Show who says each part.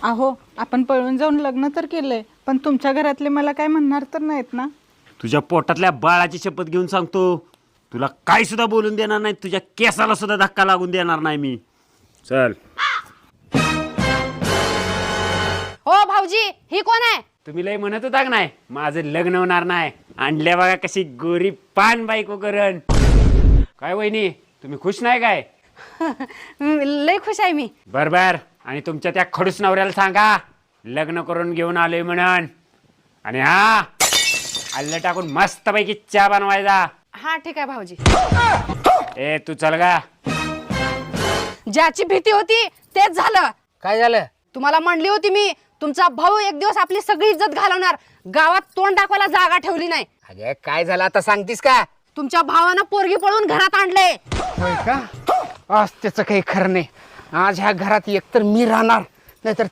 Speaker 1: अहो आपण पळून जाऊन लग्न तर केलंय, पण तुमच्या घरातले मला काय म्हणणार तर नाहीत ना?
Speaker 2: तुझ्या पोटातल्या बाळाची शपथ घेऊन सांगतो, तुला काय सुद्धा बोलून देणार नाही, तुझ्या केसाला सुद्धा धक्का लागून देणार नाही मी. चल.
Speaker 3: हो भाऊजी, ही कोण आहे?
Speaker 2: तुम्ही लय म्हणत होता का नाही माझं लग्न होणार नाही, आणल्या बघा कशी गोरी पान बायको करण. काय वहिनी, तुम्ही खुश नाही काय?
Speaker 3: लय खुश आहे मी.
Speaker 2: बर बर. आणि तुमच्या त्या खडूस नवऱ्याला सांगा लग्न करून घेऊन आलोय म्हणून. आणि हा आल्लं टाकून मस्तपैकी चहा बनवायचा.
Speaker 3: हा ठीक आहे भाऊजी.
Speaker 2: ए तू चल गा.
Speaker 3: ज्याची भीती होती तेच झालं.
Speaker 4: काय झालं?
Speaker 3: तुम्हाला म्हणली होती मी, तुमचा भाऊ एक दिवस आपली सगळी इज्जत घालवणार. गावात तोंड दाखवायला जागा ठेवली नाही.
Speaker 4: अरे काय झालं आता सांगतीस का?
Speaker 3: तुमच्या भावानं पोरगी पळून घरात आणले.
Speaker 4: होय का? आज त्याचं काही खरं नाही. आज ह्या घरात एकतर मी राहणार, नाहीतर